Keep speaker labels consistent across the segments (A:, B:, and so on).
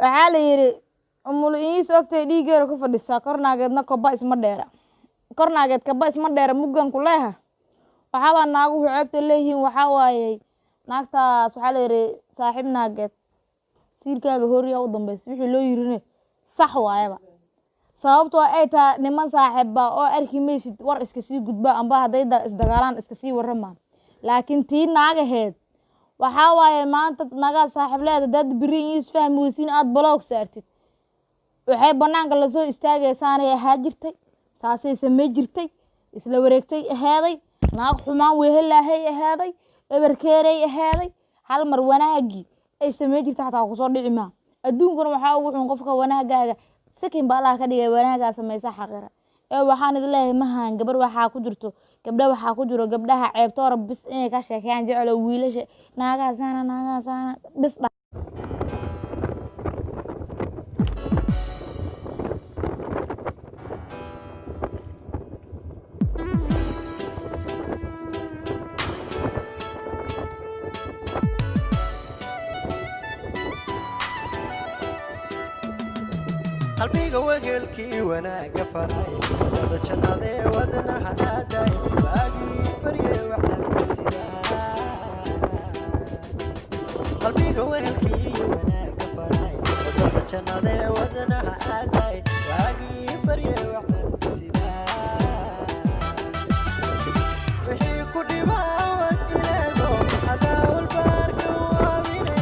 A: waxaa la yiri umul soogtay dhiigeero ku fadhisaa kornaageedna koba isma dheera kornaageed kaba isma dheera muggan ku leeyahay waxaa naagu ceebta leeyihiin waxaa waaye naagtaas waxaa la yiri saaxiib naageed siirkaaga horiya u dambeys wixii loo yirine sax waayaba sababtoo ay taa niman saaxiibba oo arki meeshid war iska sii gudba amba haday isdagaalaan iska sii waramaan laakiin tii naagaheed waxaa waaye maanta naga saaxiib leedahay dad biriin isfahmi weysiin aad block saartid waxay banaanka la soo istaagaysan ay ahaa jirtay taasay samee jirtay isla wareegtay aheeday naag xumaan wehelaahay aheeday eberkeeray aheeday hal mar wanaagi ay samee jirtay xataa ku soo dhici ma adduunkana waxaa ugu xun qofka wanaagaaga sakin baa Allah ka dhigay wanaaga sameeysa xaqira ee waxaan idin leeyahay mahan gabar waxa ku jirto gabdha waxa ku jiro gabdhaha ceebtoor bis inay ka sheekayaan jecel wiilasha naagaasana bis
B: qalbiga wehelkii wanaaga faray wada jannade wadnaha aaday waagi bariye waxna sidaa qalbiga wehelkii wanaaga faray wada jannade wadnaha aaday waagi bariye waxna sidaa wixii ku dhibaa wadileego hadaawul baarka waabine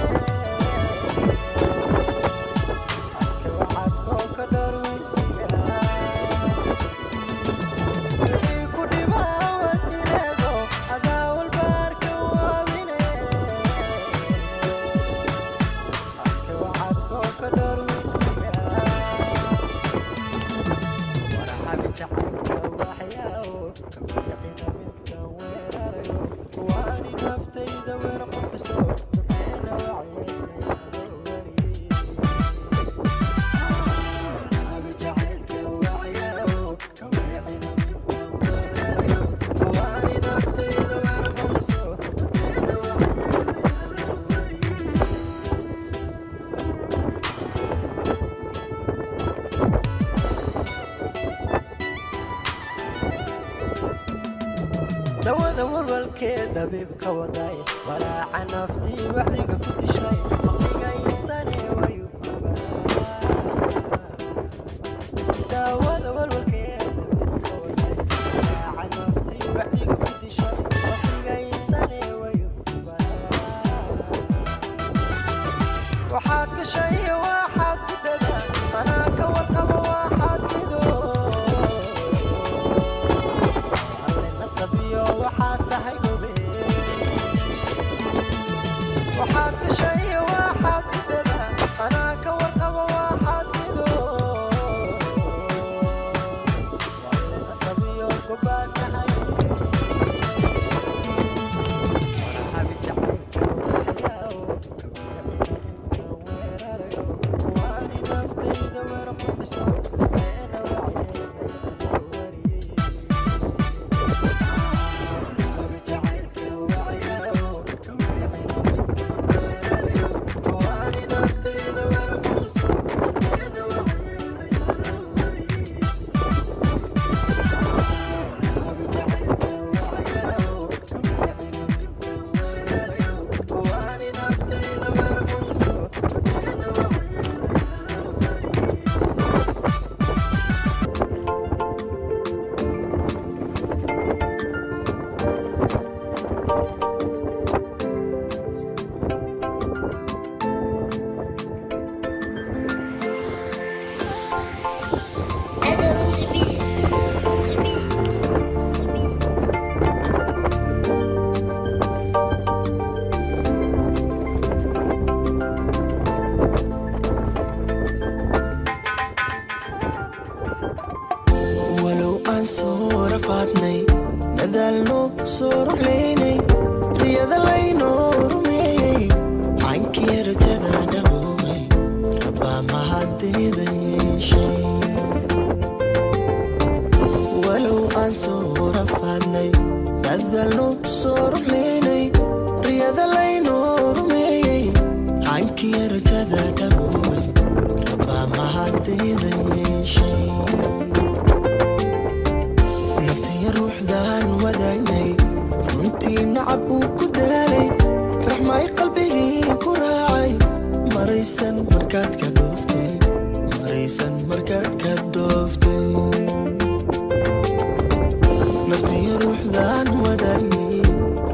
B: dawada walwalkeeda bibka waday walaaca naftii waxdiga ku dishay waqtiga insani wayu dawada walwalkeeda bibka waday walaaca naftii waxdiga ku dishay waqtiga insani wayu waxaad gashay waxaad ku dadaa anaa ka warqaba waxaad dido waxaad tahay gobe waxaad gashay waxaad ku dadaa anaa ka warqaba waxaad dido nasabiyo gobaad tahay warahabi jacaylka waxyaawo weerarayo waani naftayda weerquxiso nafteeda yeeshay naftiya ruuxdaan wadaagnay runtii nacab uu ku daalay raxmay qalbigii ku raacay maraysan markaad ka dhooftay maraysan markaad ka dhooftay naftiya ruuxdaan wadaagnay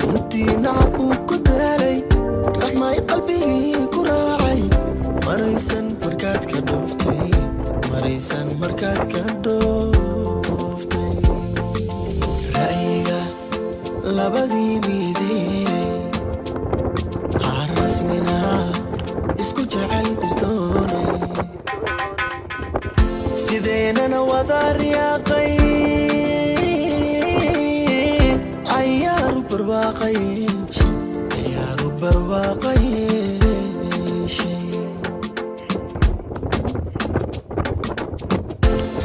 B: runtii nacab uu ku daalay raxmay qalbigii ku raacay maraysan markaad ka dhooftay maraysan markaad ka dhooftay ra'yiga labadii miidee harasmina isku jecel isdoonay sideenana wada riyaaqay ayaaru barwaaqay ayaaru barwaaqay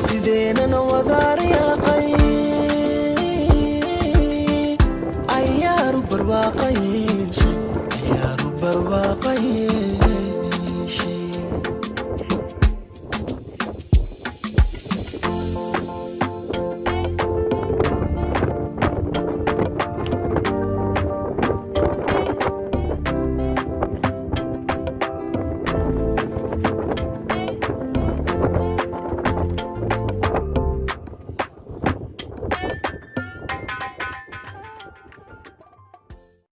B: sideenana wada riyaaqay ayaaru barwaaqay ayaaru barwaaqay